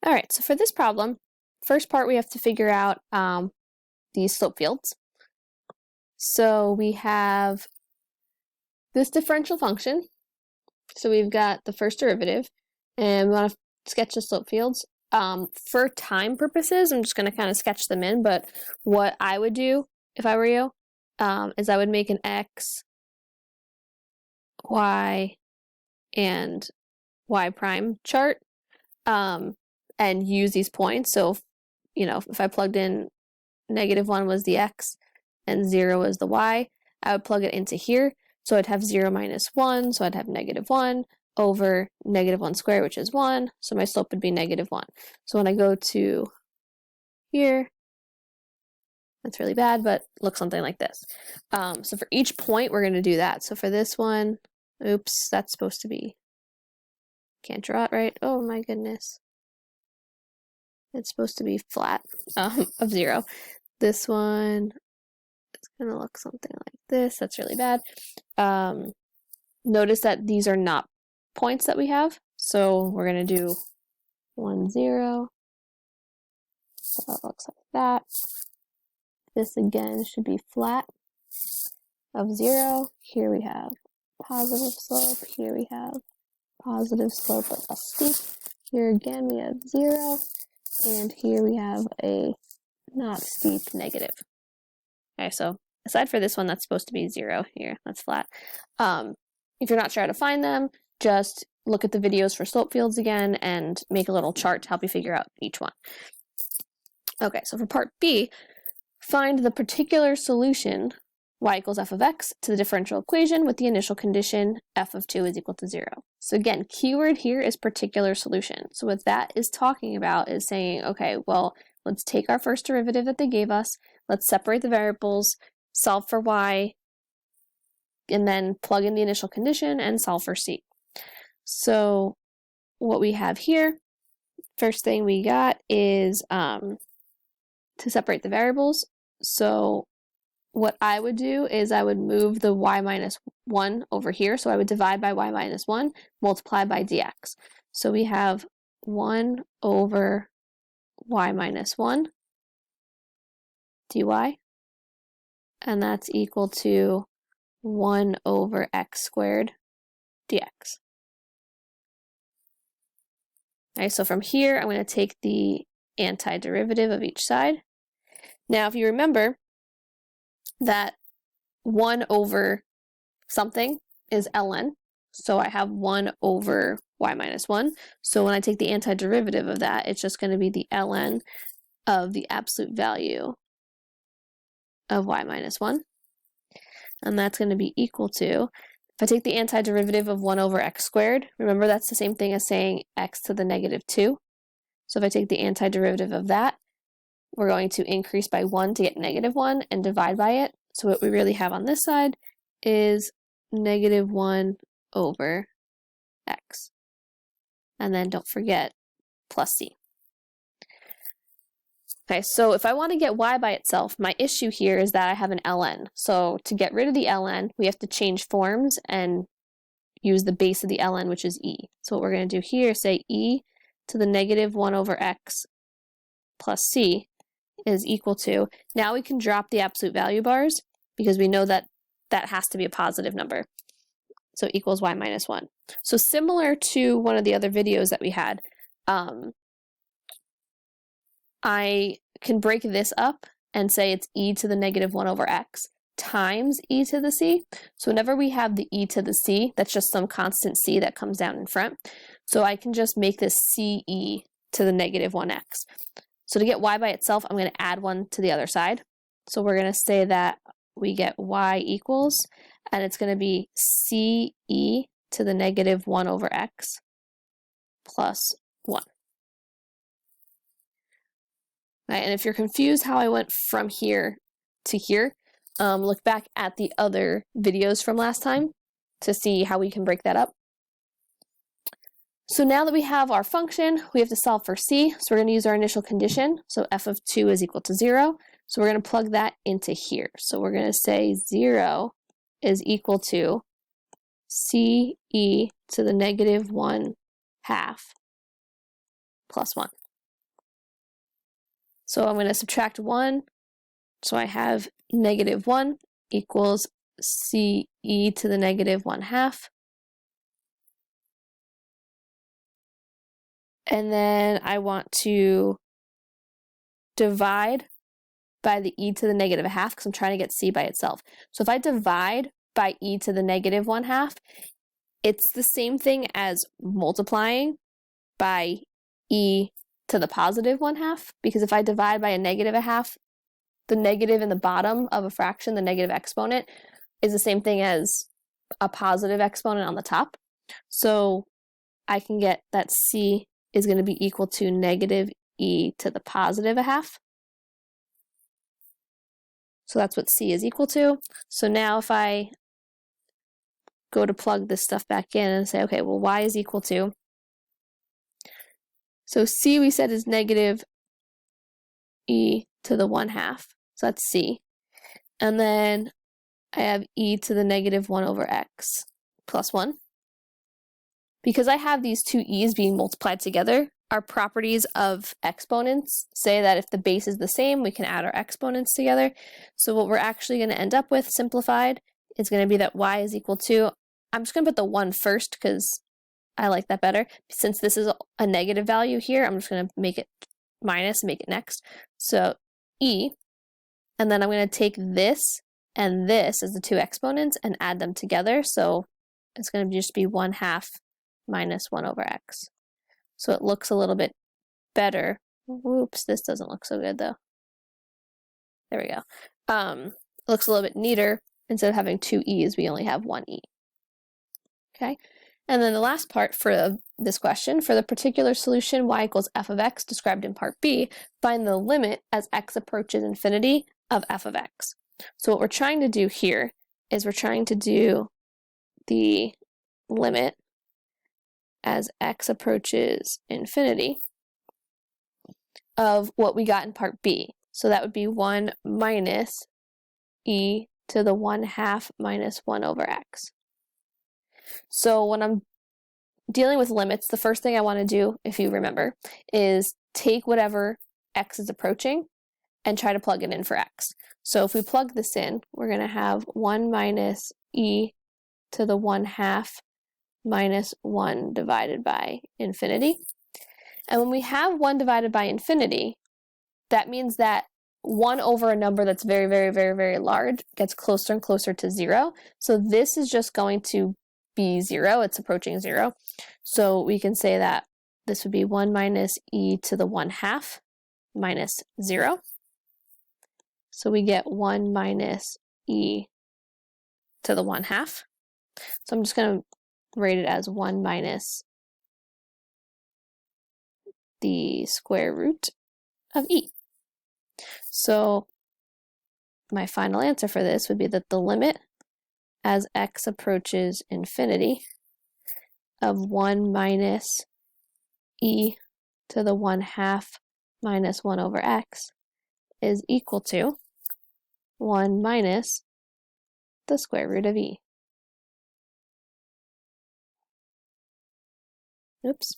All right, so for this problem, first part we have to figure out these slope fields. So we have this differential function. So we've got the first derivative, and we want to sketch the slope fields. For time purposes, I'm just going to kind of sketch them in, but what I would do if I were you is I would make an x, y, and y prime chart and use these points. So, if I plugged in -1 was the x and 0 was the y, I would plug it into here. So I'd have 0 minus 1, so I'd have -1 over -1 squared, which is 1, so my slope would be -1. So when I go to here, that's really bad, but looks something like this. So for each point, we're going to do that. So for this one, oops, that's supposed to be, can't draw it right. Oh my goodness. It's supposed to be flat of 0. This one, it's going to look something like this. That's really bad. Notice that these are not points that we have. So we're going to do 1, 0. So that looks like that. This again should be flat of 0. Here we have positive slope. Here we have positive slope but less steep. Here again we have 0. And here we have a not steep negative. Okay, so aside for this one, that's supposed to be 0 here. That's flat. If you're not sure how to find them, just look at the videos for slope fields again and make a little chart to help you figure out each one. Okay, so for part B, find the particular solution y equals f of x to the differential equation with the initial condition f of 2 is equal to 0. So again, keyword here is particular solution. So what that is talking about is saying, okay, well, let's take our first derivative that they gave us, let's separate the variables, solve for y, and then plug in the initial condition and solve for c. So what we have here, first thing we got is to separate the variables. So what I would do is I would move the y minus 1 over here. So I would divide by y minus 1, multiply by dx. So we have 1 over y minus 1 dy, and that's equal to 1 over x squared dx. Okay, so from here, I'm going to take the antiderivative of each side. Now, if you remember that 1 over something is ln, so I have 1 over y minus 1. So when I take the antiderivative of that, it's just going to be the ln of the absolute value of y minus 1. And that's going to be equal to, if I take the antiderivative of 1 over x squared, remember that's the same thing as saying x to the -2. So if I take the antiderivative of that, we're going to increase by 1 to get -1 and divide by it. So what we really have on this side is -1 over x. And then don't forget plus c. Okay, so if I want to get y by itself, my issue here is that I have an ln. So to get rid of the ln, we have to change forms and use the base of the ln, which is e. So what we're going to do here is say e to the -1 over x plus c is equal to, now we can drop the absolute value bars because we know that that has to be a positive number. So equals y minus 1. So similar to one of the other videos that we had, I can break this up and say it's e to the -1 over x times e to the c. So whenever we have the e to the c, that's just some constant c that comes down in front. So I can just make this ce to the -1x. So to get y by itself, I'm going to add 1 to the other side. So we're going to say that we get y equals, and it's going to be ce to the -1 over x plus 1. Right, and if you're confused how I went from here to here, look back at the other videos from last time to see how we can break that up. So now that we have our function, we have to solve for c. So we're going to use our initial condition. So f of 2 is equal to 0. So we're going to plug that into here. So we're going to say 0 is equal to ce to the -1/2 plus 1. So I'm going to subtract 1. So I have negative 1 equals c e to the negative 1/2. And then I want to divide by the e to the negative 1/2 because I'm trying to get c by itself. So if I divide by e to the negative 1/2, it's the same thing as multiplying by e to the positive 1/2, because if I divide by a negative 1/2, the negative in the bottom of a fraction, the negative exponent, is the same thing as a positive exponent on the top. So I can get that c is going to be equal to negative e to the positive 1/2. So that's what c is equal to. So now if I go to plug this stuff back in and say, okay, well, y is equal to, so c we said is negative e to the 1/2. So that's c. And then I have e to the negative 1 over x plus 1. Because I have these two e's being multiplied together, our properties of exponents say that if the base is the same, we can add our exponents together. So what we're actually going to end up with, simplified, is going to be that y is equal to, I'm just going to put the 1 first because I like that better. Since this is a negative value here, I'm just going to make it minus and make it next. So e, and then I'm going to take this and this as the two exponents and add them together. So it's going to just be 1/2 minus 1 over x. So it looks a little bit better. Whoops, this doesn't look so good though. There we go. It looks a little bit neater. Instead of having two e's, we only have one e. Okay, and then the last part for this question, for the particular solution y equals f of x described in part B, find the limit as x approaches infinity of f of x. So what we're trying to do here is we're trying to do the limit as x approaches infinity of what we got in part B. So that would be 1 minus e to the 1/2 minus 1 over x. So when I'm dealing with limits, the first thing I want to do, if you remember, is take whatever x is approaching and try to plug it in for x. So if we plug this in, we're going to have 1 minus e to the 1/2 minus 1 divided by infinity. And when we have 1 divided by infinity, that means that 1 over a number that's very, very, very, very large gets closer and closer to 0. So this is just going to be 0. It's approaching 0. So we can say that this would be 1 minus e to the 1/2 minus 0. So we get 1 minus e to the 1/2. So I'm just going to write it as 1 minus the square root of e. So my final answer for this would be that the limit as x approaches infinity of 1 minus e to the 1/2 minus 1 over x is equal to 1 minus the square root of e. Oops.